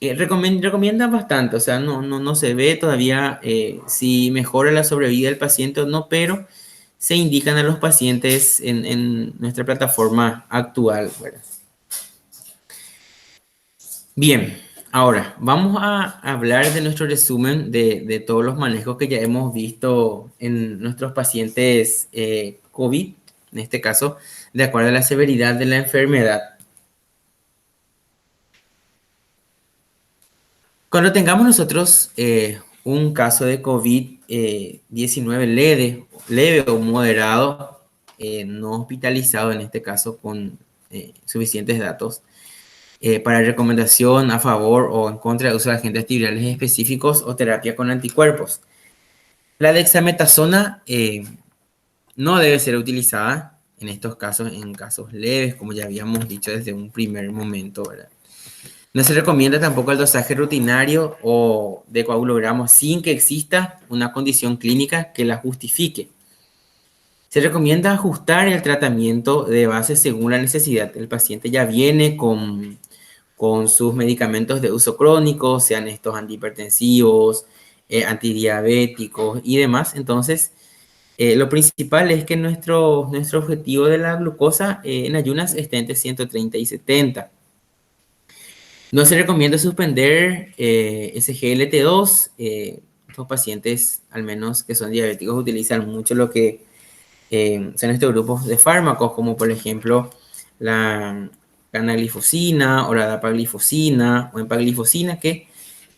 recomiendan bastante, o sea, no se ve todavía si mejora la sobrevida del paciente o no, pero se indican a los pacientes en nuestra plataforma actual, ¿verdad? Bien, ahora vamos a hablar de nuestro resumen de todos los manejos que ya hemos visto en nuestros pacientes COVID, en este caso, de acuerdo a la severidad de la enfermedad. Cuando tengamos nosotros un caso de COVID-19 leve o moderado, no hospitalizado en este caso con suficientes datos, para recomendación a favor o en contra del uso de agentes antivirales específicos o terapia con anticuerpos. La dexametasona no debe ser utilizada en estos casos, en casos leves, como ya habíamos dicho desde un primer momento, ¿verdad? No se recomienda tampoco el dosaje rutinario o de coagulogramos sin que exista una condición clínica que la justifique. Se recomienda ajustar el tratamiento de base según la necesidad. El paciente ya viene con sus medicamentos de uso crónico, sean estos antihipertensivos, antidiabéticos y demás. Entonces, lo principal es que nuestro objetivo de la glucosa en ayunas esté entre 130 y 70. No se recomienda suspender SGLT2. Estos pacientes, al menos que son diabéticos, utilizan mucho lo que son estos grupos de fármacos, como por ejemplo la canaglifosina o la dapaglifosina o empaglifosina, que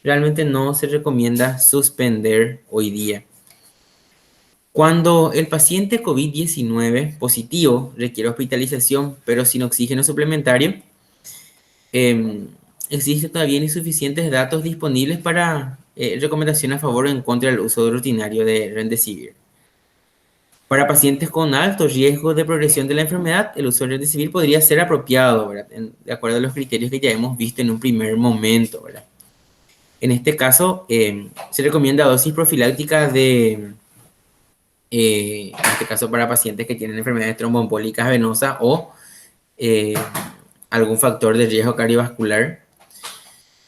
realmente no se recomienda suspender hoy día. Cuando el paciente COVID-19 positivo requiere hospitalización, pero sin oxígeno suplementario, existen todavía insuficientes datos disponibles para recomendación a favor o en contra del uso rutinario de Remdesivir. Para pacientes con alto riesgo de progresión de la enfermedad, el uso de Remdesivir podría ser apropiado, ¿verdad? De acuerdo a los criterios que ya hemos visto en un primer momento, ¿verdad? En este caso, se recomienda dosis profilácticas en este caso para pacientes que tienen enfermedades tromboembólicas venosas o eh, algún factor de riesgo cardiovascular.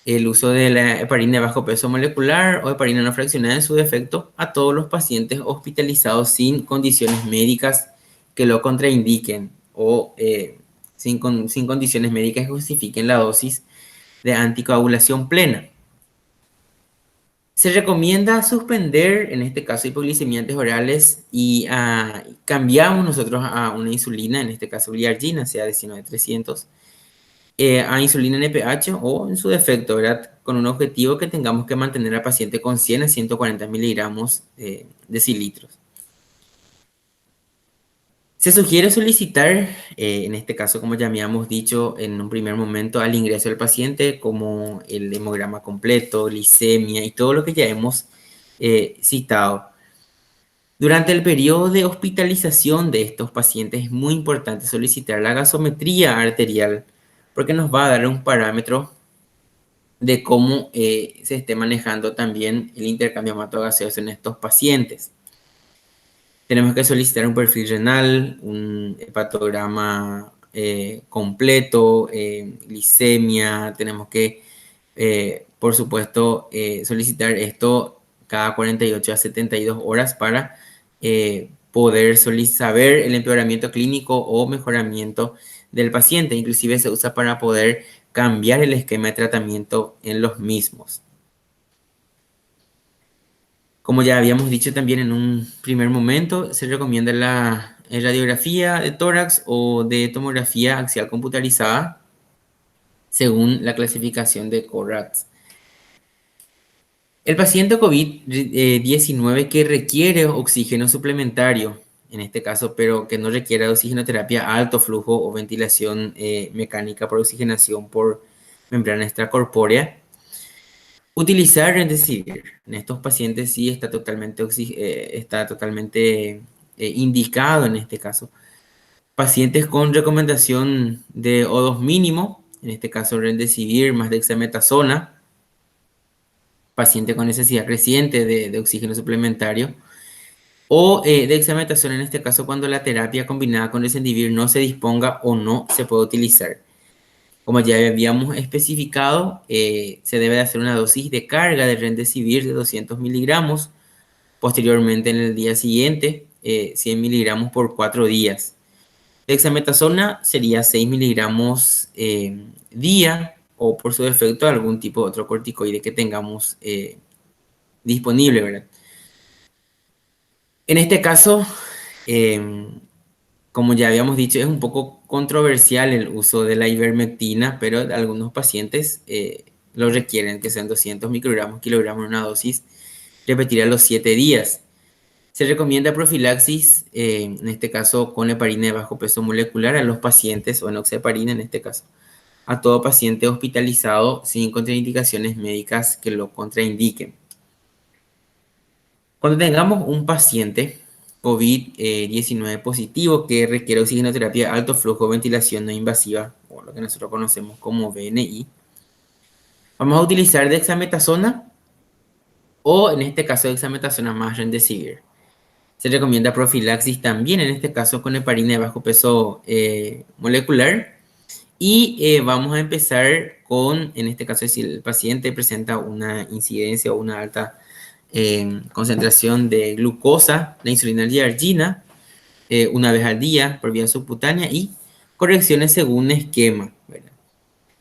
El uso de la heparina de bajo peso molecular o heparina no fraccionada en su defecto a todos los pacientes hospitalizados sin condiciones médicas que lo contraindiquen o sin condiciones médicas que justifiquen la dosis de anticoagulación plena. Se recomienda suspender, en este caso, hipoglicemiantes orales y cambiamos nosotros a una insulina, en este caso Gliargina, sea de 19-300, a insulina NPH o en su defecto, ¿verdad? Con un objetivo que tengamos que mantener al paciente con 100 a 140 miligramos de decilitros. Se sugiere solicitar, en este caso, como ya habíamos dicho en un primer momento, al ingreso del paciente, como el hemograma completo, glicemia y todo lo que ya hemos citado. Durante el periodo de hospitalización de estos pacientes es muy importante solicitar la gasometría arterial porque nos va a dar un parámetro de cómo se esté manejando también el intercambio hematogaseoso en estos pacientes. Tenemos que solicitar un perfil renal, un hepatograma completo, glicemia. Tenemos que, por supuesto, solicitar esto cada 48 a 72 horas para poder saber el empeoramiento clínico o mejoramiento del paciente. Inclusive se usa para poder cambiar el esquema de tratamiento en los mismos. Como ya habíamos dicho también en un primer momento, se recomienda la radiografía de tórax o de tomografía axial computarizada según la clasificación de CORATS. El paciente COVID-19 que requiere oxígeno suplementario, en este caso, pero que no requiere oxigenoterapia a alto flujo o ventilación mecánica por oxigenación por membrana extracorpórea, utilizar Remdesivir en estos pacientes sí está totalmente indicado en este caso. Pacientes con recomendación de O2 mínimo, en este caso Remdesivir más dexametasona, paciente con necesidad creciente de oxígeno suplementario, O dexametasona en este caso cuando la terapia combinada con Remdesivir no se disponga o no se puede utilizar. Como ya habíamos especificado, se debe de hacer una dosis de carga de Remdesivir de 200 miligramos. Posteriormente, en el día siguiente, 100 miligramos por 4 días. Dexametasona sería 6 miligramos día o por su defecto algún tipo de otro corticoide que tengamos disponible, ¿verdad? En este caso, em, como ya habíamos dicho, es un poco controversial el uso de la ivermectina, pero algunos pacientes lo requieren, que sean 200 microgramos, kilogramos en una dosis, repetir a los 7 días. Se recomienda profilaxis, en este caso con heparina de bajo peso molecular a los pacientes, o enoxaparina en este caso, a todo paciente hospitalizado sin contraindicaciones médicas que lo contraindiquen. Cuando tengamos un paciente COVID-19 positivo que requiere oxigenoterapia, alto flujo, ventilación no invasiva, o lo que nosotros conocemos como VNI, vamos a utilizar dexametasona o en este caso dexametasona más Remdesivir. Se recomienda profilaxis también, en este caso con heparina de bajo peso molecular. Y vamos a empezar con, en este caso, si el paciente presenta una incidencia o una alta concentración de glucosa, la insulina arginina, una vez al día por vía subcutánea y correcciones según esquema, ¿verdad?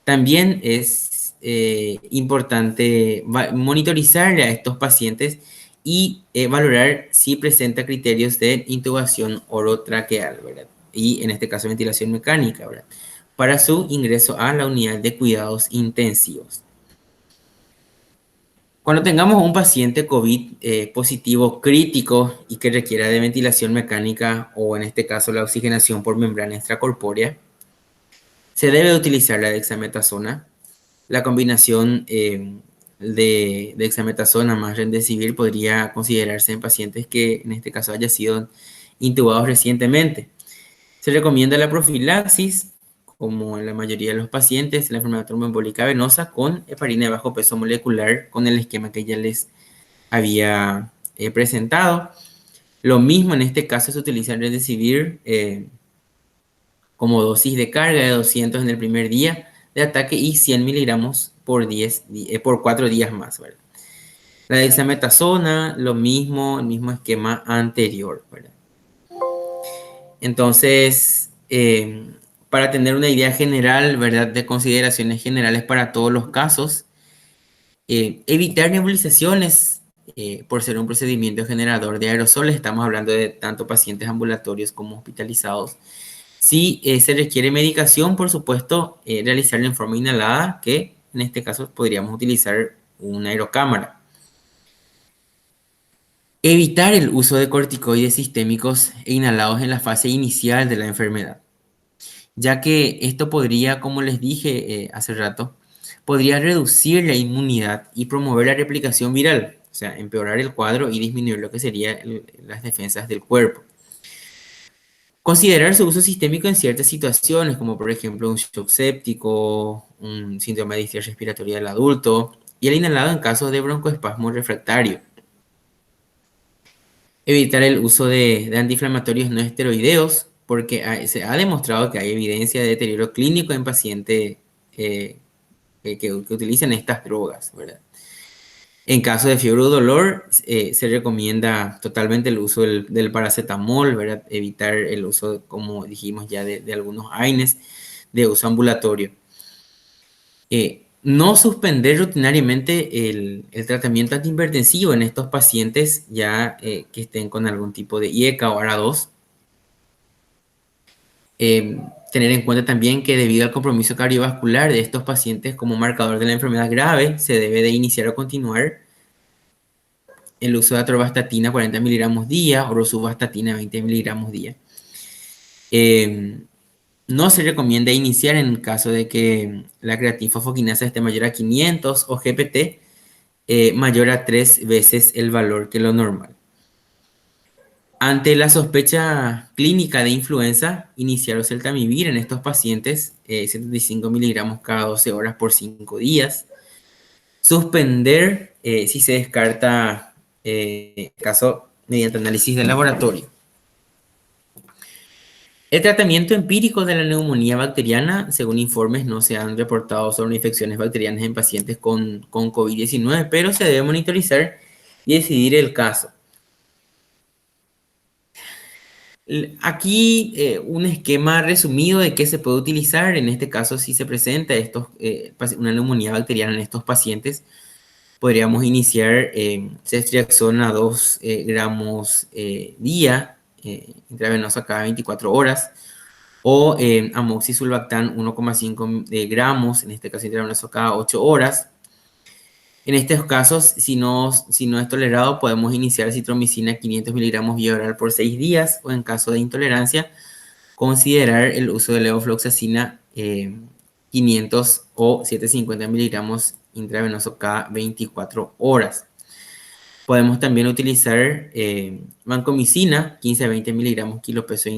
También es importante monitorizar a estos pacientes y valorar si presenta criterios de intubación orotraqueal, ¿verdad? Y en este caso ventilación mecánica, ¿verdad? Para su ingreso a la unidad de cuidados intensivos. Cuando tengamos un paciente COVID positivo crítico y que requiera de ventilación mecánica o en este caso la oxigenación por membrana extracorpórea, se debe utilizar la dexametasona. La combinación de dexametasona más Remdesivir podría considerarse en pacientes que en este caso haya sido intubados recientemente. Se recomienda la profilaxis, como en la mayoría de los pacientes, la enfermedad tromboembólica venosa con heparina de bajo peso molecular, con el esquema que ya les había presentado. Lo mismo en este caso se utiliza el Remdesivir como dosis de carga de 200 en el primer día de ataque y 100 miligramos por 4 días más, ¿verdad? La dexametasona, lo mismo, el mismo esquema anterior, ¿verdad? Entonces, para tener una idea general, ¿verdad? De consideraciones generales para todos los casos, evitar nebulizaciones por ser un procedimiento generador de aerosoles, estamos hablando de tanto pacientes ambulatorios como hospitalizados. Si se requiere medicación, por supuesto, realizarla en forma inhalada, que en este caso podríamos utilizar una aerocámara. Evitar el uso de corticoides sistémicos e inhalados en la fase inicial de la enfermedad, ya que esto podría, como les dije hace rato, podría reducir la inmunidad y promover la replicación viral, o sea, empeorar el cuadro y disminuir lo que serían las defensas del cuerpo. Considerar su uso sistémico en ciertas situaciones, como por ejemplo un shock séptico, un síndrome de distrés respiratoria del adulto, y el inhalado en casos de broncoespasmo refractario. Evitar el uso de antiinflamatorios no esteroideos, porque se ha demostrado que hay evidencia de deterioro clínico en pacientes que utilizan estas drogas, ¿verdad? En caso de fiebre o dolor, se recomienda totalmente el uso del paracetamol, ¿verdad? Evitar el uso, como dijimos ya, de algunos AINES de uso ambulatorio. No suspender rutinariamente el tratamiento antihipertensivo en estos pacientes ya que estén con algún tipo de IECA o ARA2. Tener en cuenta también que debido al compromiso cardiovascular de estos pacientes como marcador de la enfermedad grave, se debe de iniciar o continuar el uso de atorvastatina 40 miligramos día o rosuvastatina 20 miligramos día. No se recomienda iniciar en el caso de que la creatinfosfoquinasa esté mayor a 500 o GPT mayor a 3 veces el valor que lo normal. Ante la sospecha clínica de influenza, iniciar oseltamivir en estos pacientes, 75 miligramos cada 12 horas por 5 días. Suspender si se descarta caso mediante análisis de laboratorio. El tratamiento empírico de la neumonía bacteriana, según informes, no se han reportado sobre infecciones bacterianas en pacientes con COVID-19, pero se debe monitorizar y decidir el caso. Aquí un esquema resumido de qué se puede utilizar. En este caso, si se presenta una neumonía bacteriana en estos pacientes, podríamos iniciar ceftriaxona a 2 gramos día, intravenosa cada 24 horas, o amoxicilbactam 1,5 gramos, en este caso intravenoso cada 8 horas. En estos casos, si no es tolerado, podemos iniciar citromicina 500 miligramos vía oral por 6 días, o en caso de intolerancia, considerar el uso de levofloxacina 500 o 750 miligramos intravenoso cada 24 horas. Podemos también utilizar vancomicina 15 a 20 miligramos kilo peso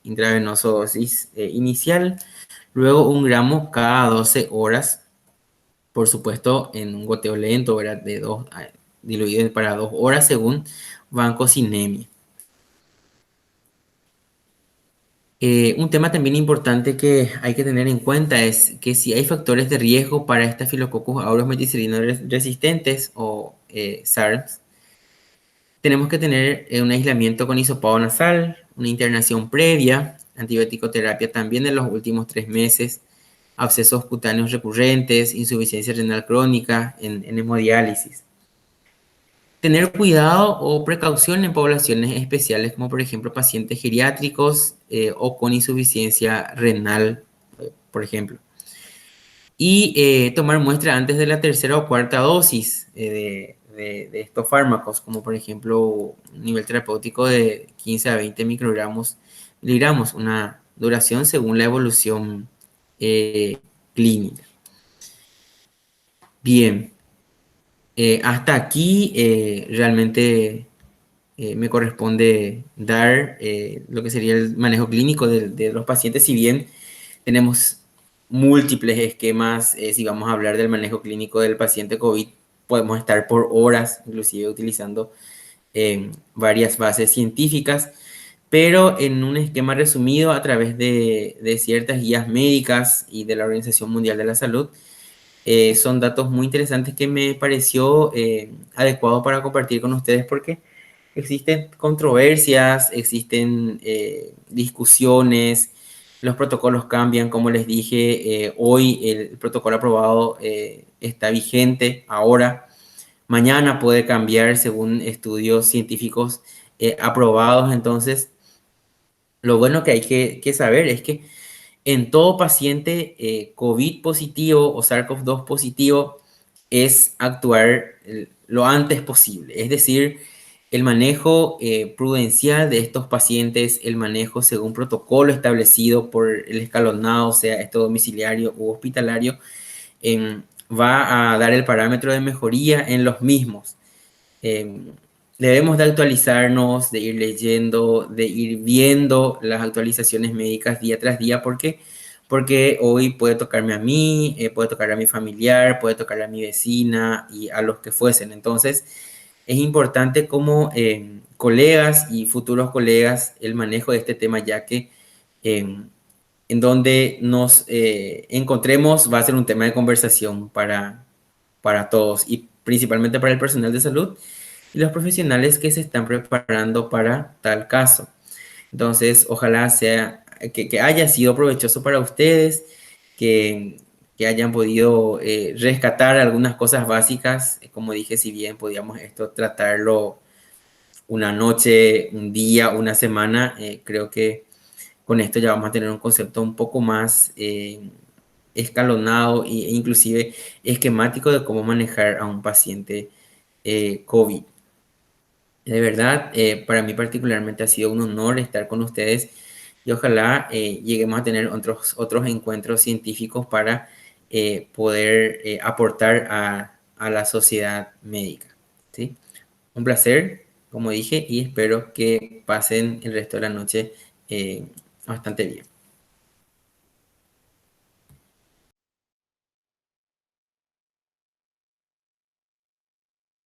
intravenoso dosis inicial, luego 1 gramo cada 12 horas, por supuesto en un goteo lento, ¿verdad? Diluido para 2 horas según vancocinemia. Un tema también importante que hay que tener en cuenta es que si hay factores de riesgo para Staphylococcus aureus meticillinos resistentes o SARS, tenemos que tener un aislamiento con hisopado nasal, una internación previa, antibiótico terapia también en los últimos 3 meses, abscesos cutáneos recurrentes, insuficiencia renal crónica en hemodiálisis. Tener cuidado o precaución en poblaciones especiales, como por ejemplo pacientes geriátricos o con insuficiencia renal, por ejemplo. Y tomar muestra antes de la tercera o cuarta dosis de estos fármacos, como por ejemplo un nivel terapéutico de 15 a 20 miligramos, una duración según la evolución clínica. Bien, hasta aquí realmente me corresponde dar lo que sería el manejo clínico de los pacientes, si bien tenemos múltiples esquemas. Si vamos a hablar del manejo clínico del paciente COVID, podemos estar por horas, inclusive utilizando varias bases científicas, pero en un esquema resumido a través de ciertas guías médicas y de la Organización Mundial de la Salud. Son datos muy interesantes que me pareció adecuado para compartir con ustedes porque existen controversias, existen discusiones, los protocolos cambian, como les dije, hoy el protocolo aprobado está vigente ahora, mañana puede cambiar según estudios científicos aprobados. Entonces, lo bueno que hay que saber es que en todo paciente COVID positivo o SARS-CoV-2 positivo es actuar lo antes posible. Es decir, el manejo prudencial de estos pacientes, el manejo según protocolo establecido por el escalonado, sea esto domiciliario u hospitalario, va a dar el parámetro de mejoría en los mismos. Eh, Debemos de actualizarnos, de ir leyendo, de ir viendo las actualizaciones médicas día tras día, porque hoy puede tocarme a mí, puede tocar a mi familiar, puede tocar a mi vecina y a los que fuesen. Entonces, es importante como colegas y futuros colegas el manejo de este tema, ya que en donde nos encontremos va a ser un tema de conversación para todos y principalmente para el personal de salud y los profesionales que se están preparando para tal caso. Entonces, ojalá sea que haya sido provechoso para ustedes, que hayan podido rescatar algunas cosas básicas. Como dije, si bien podíamos esto tratarlo una noche, un día, una semana, creo que con esto ya vamos a tener un concepto un poco más escalonado e inclusive esquemático de cómo manejar a un paciente COVID. De verdad, para mí particularmente ha sido un honor estar con ustedes y ojalá lleguemos a tener otros encuentros científicos para poder aportar a la sociedad médica. ¿Sí? Un placer, como dije, y espero que pasen el resto de la noche bastante bien.